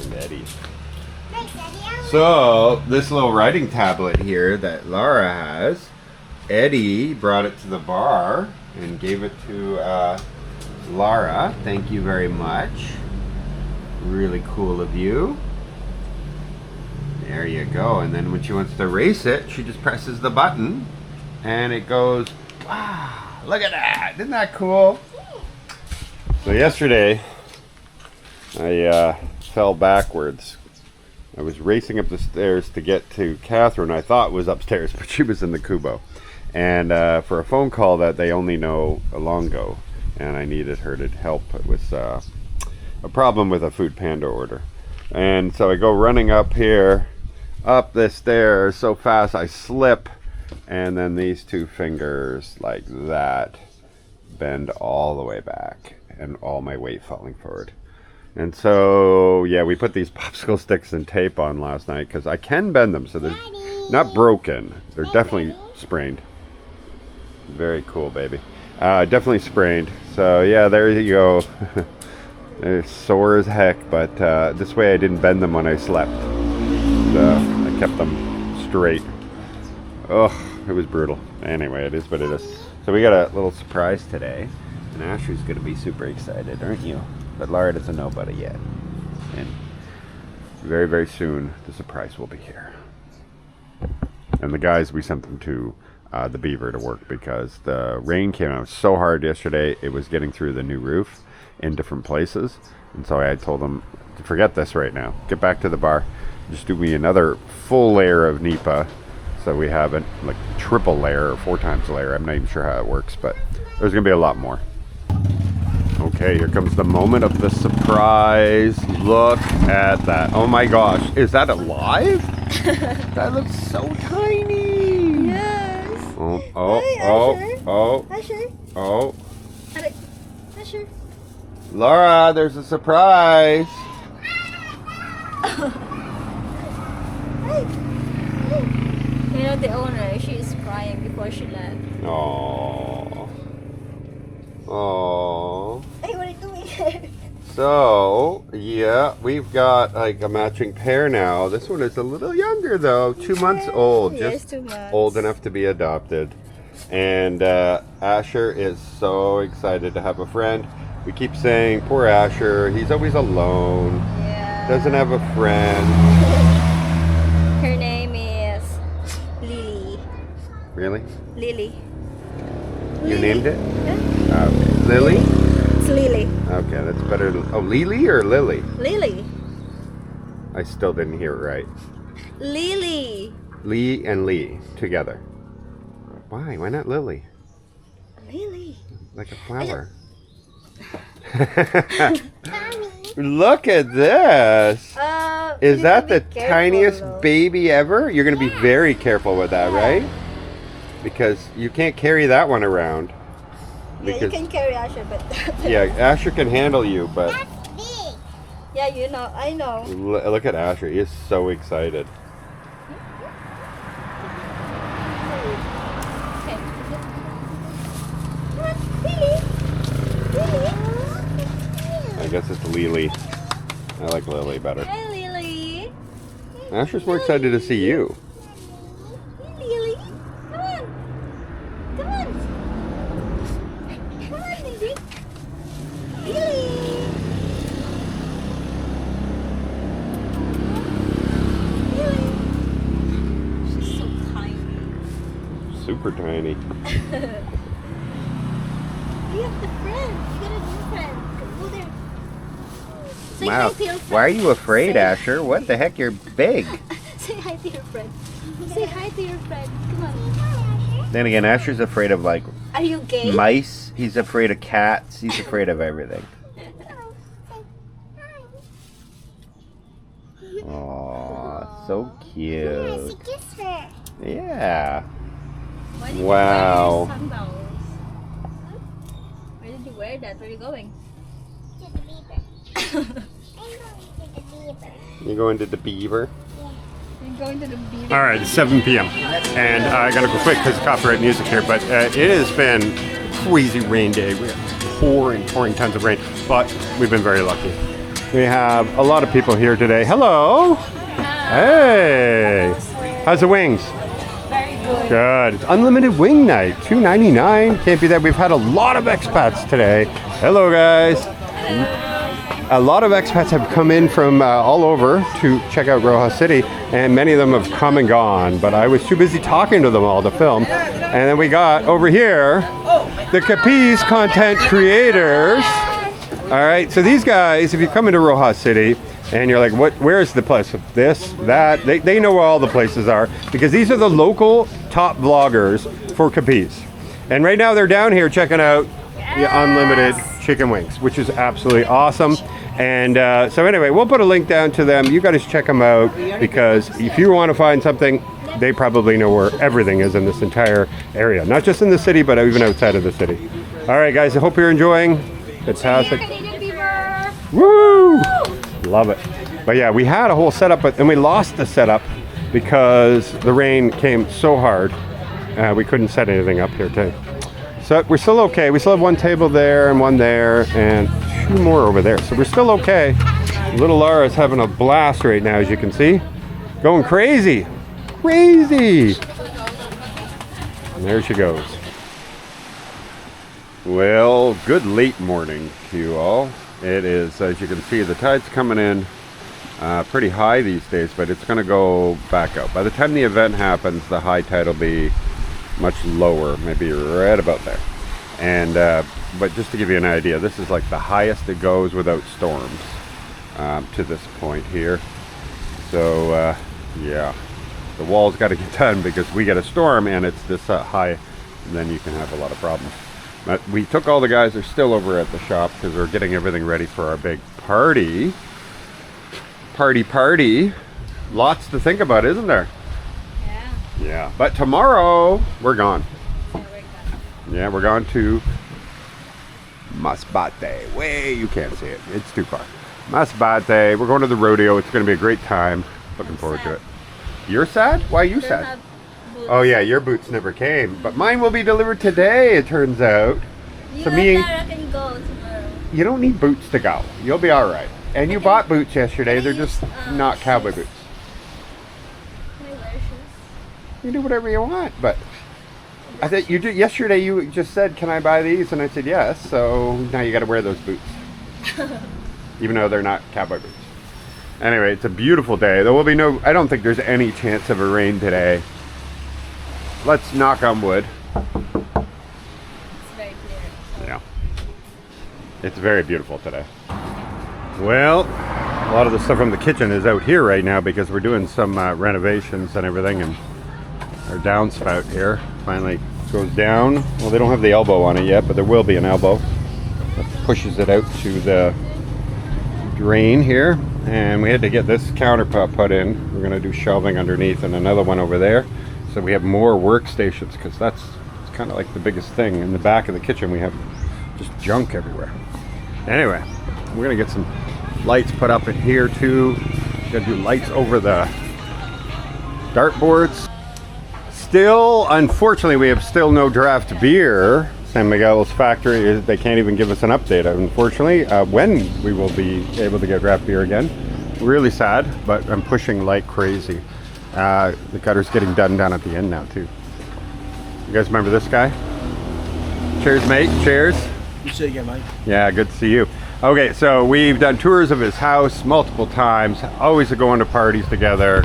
And Eddie. So, this little writing tablet here that Laura has, Eddie brought it to the bar and gave it to Laura. Thank you very much. Really cool of you. There you go. And then when she wants to erase it, she just presses the button and it goes, wow, look at that. Isn't that cool? So yesterday, I fell backwards. I was racing up the stairs to get to Catherine. I thought was upstairs, but she was in the Kubo. And for a phone call that they only know Longo, and I needed her to help with a problem with a Food Panda order. And so I go running up here, up the stairs so fast I slip, and then these two fingers like that bend all the way back, and all my weight falling forward. And so, yeah, we put these popsicle sticks and tape on last night because I can bend them, so they're not broken. They're definitely sprained. Very cool, baby. Definitely sprained. So, yeah, there you go. They're sore as heck, but this way I didn't bend them when I slept. So I kept them straight. Oh, it was brutal. Anyway, it is what it is. So we got a little surprise today, and Asher's going to be super excited, aren't you? But Laura doesn't know about it yet. And very, very soon, the surprise will be here. And the guys, we sent them to the Beaver to work because the rain came out so hard yesterday, it was getting through the new roof in different places. And so I told them to forget this right now. Get back to the bar. Just do me another full layer of Nipa. So we have a like triple layer or 4 times layer. I'm not even sure how it works, but there's going to be a lot more. Okay, here comes the moment of the surprise. Look at that. Oh my gosh. Is that alive? That looks so tiny. Yes. Oh, Asher. oh. Asher. Laura, there's a surprise. You know the owner, she is crying before she left. Oh. Oh. Hey, what are you doing here? So, yeah, we've got like a matching pair now. This one is a little younger though, 2 months old. Yes, Just 2 months. old enough to be adopted. And Asher is so excited to have a friend. We keep saying, poor Asher, he's always alone. Yeah. Doesn't have a friend. Her name is Lily. Really? Lily. You named it? Yeah. Okay. Lily? It's Lily. Okay, that's better. Oh, Lily or Lily? Lily. I still didn't hear it right. Lily. Lee and Lee together. Why? Why not Lily? Lily. Like a flower. Look at this. Is that the tiniest baby ever? You're going to be very careful with that, right? Because you can't carry that one around. Yeah, you can carry Asher, but yeah, Asher can handle you, but That's big. yeah, you know, I know. look at Asher. He is so excited. Okay. Lily. Lily. I guess it's Lily. I like Lily better. Hi, Lily. Asher's more excited to see you. Lily. Come on. Come on. Come on, baby. Lily. Lily. She's so tiny. Super tiny. You have the friend. You got a new friend. Go there. Say Wow. hi to your friend. Why are you afraid, Say- Asher? What the heck? You're big. Say hi to your friend. Say hi to your friend. Come on. Then again, Asher's afraid of like Are you gay? mice. He's afraid of cats. He's afraid of everything. Aw, so cute. Kiss her. Yeah. Why did Wow. you wear your sandals? Where did you wear that? Where are you going? To the beaver. I'm going to the beaver. You going to the Beaver? You're going to the beach. All right, it's 7 p.m. and I gotta go quick because copyright music here. But it has been crazy rain day. We have pouring tons of rain, but we've been very lucky. We have a lot of people here today. Hello. Hey. How's the wings? Very good. Good. It's unlimited wing night. $2.99. Can't be that. We've had a lot of expats today. Hello, guys. A lot of expats have come in from all over to check out Roxas City, and many of them have come and gone, but I was too busy talking to them all to film. And then we got over here the Capiz content creators. All right, so these guys, if you come into Roxas City and you're like, where's the place? This, that, they know where all the places are, because these are the local top vloggers for Capiz. And right now they're down here checking out the unlimited chicken wings, which is absolutely awesome. And so anyway, we'll put a link down to them. You guys check them out, because if you want to find something, they probably know where everything is in this entire area. Not just in the city, but even outside of the city. All right, guys, I hope you're enjoying. Fantastic. Canadian Beaver. Woo! Love it. But yeah, we had a whole setup, and we lost the setup because the rain came so hard. We couldn't set anything up here today. So we're still okay. We still have one table there and one there and 2 more over there. So we're still okay. Little Laura's having a blast right now, as you can see. Going crazy. Crazy. And there she goes. Well, good late morning to you all. It is, as you can see, the tide's coming in pretty high these days, but it's going to go back out. By the time the event happens, the high tide will be much lower, maybe right about there. And but just to give you an idea, this is like the highest it goes without storms to this point here. So yeah, the wall's got to get done, because we get a storm and it's this high, and then you can have a lot of problems. But we took all the guys, they're still over at the shop because we're getting everything ready for our big party. Party. Lots to think about, isn't there? Yeah, but tomorrow we're gone. Yeah, we're going to Masbate. Way, you can't see it. It's too far. Masbate. We're going to the rodeo. It's going to be a great time. Looking forward to it. You're sad? Why are you sad? Oh yeah, your boots never came, but mine will be delivered today, it turns out. So me, can go tomorrow. you don't need boots to go. You'll be all right. And you bought boots yesterday. They're just not cowboy boots. Can I wear shoes? You do whatever you want, but I think you did yesterday. You just said, "Can I buy these?" And I said yes. So now you got to wear those boots, even though they're not cowboy boots. Anyway, it's a beautiful day. There will be no. I don't think there's any chance of a rain today. Let's knock on wood. It's very clear. Yeah, it's very beautiful today. Well, a lot of the stuff from the kitchen is out here right now because we're doing some renovations and everything, and our downspout here finally goes down. Well, they don't have the elbow on it yet, but there will be an elbow that pushes it out to the drain here. And we had to get this countertop put in. We're going to do shelving underneath and another one over there, so we have more workstations, because it's kind of like the biggest thing. In the back of the kitchen we have just junk everywhere. Anyway, we're going to get some lights put up in here too. Got to do lights over the dartboards. Still, unfortunately, we have still no draft beer. San Miguel's factory, they can't even give us an update, unfortunately, when we will be able to get draft beer again. Really sad, but I'm pushing like crazy. The gutter's getting done down at the end now too. You guys remember this guy? Cheers, mate. Cheers. You see again, mate. Yeah, good to see you. Okay, so we've done tours of his house multiple times, always going to parties together.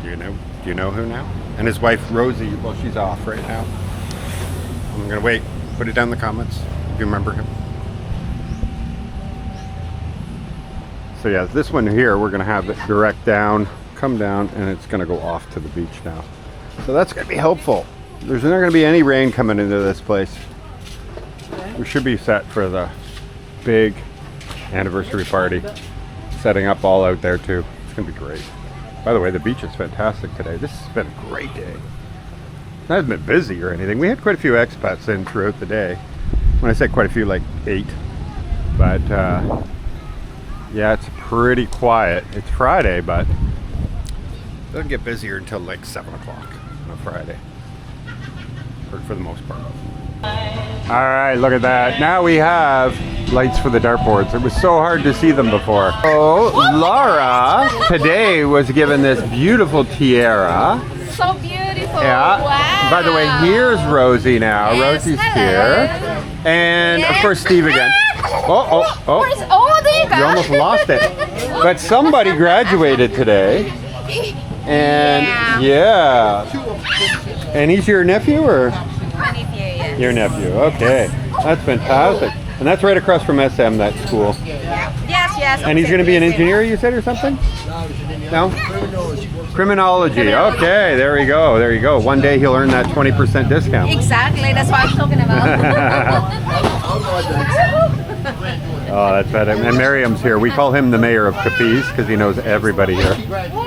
Do you know who now? And his wife Rosie, well, she's off right now. I'm gonna wait. Put it down in the comments if you remember him. So yeah, this one here, we're gonna have it direct down, come down, and it's gonna go off to the beach now. So that's gonna be helpful. There's not gonna be any rain coming into this place. We should be set for the big anniversary party. Setting up all out there too. It's gonna be great. By the way, the beach is fantastic today. This has been a great day. It hasn't been busy or anything. We had quite a few expats in throughout the day. When I say quite a few, like 8. But yeah, it's pretty quiet. It's Friday, but it doesn't get busier until like 7 o'clock on a Friday. For the most part. All right, look at that. Now we have lights for the dartboards. It was so hard to see them before. Oh, Laura today was given this beautiful tiara. So beautiful. Yeah. Wow. By the way, here's Rosie now. Yes, Rosie's hello. here. And of course Steve again. Where's, there you go. You almost lost it. But somebody graduated today. And yeah. And he's your nephew or? Your nephew. Okay. That's fantastic. And that's right across from SM, that school. Yes. And he's going to be an engineer, you said, or something? No? Criminology. Okay, there we go. There you go. One day he'll earn that 20% discount. Exactly. That's what I'm talking about. Oh, that's better. And Miriam's here. We call him the mayor of Capiz because he knows everybody here. Woo!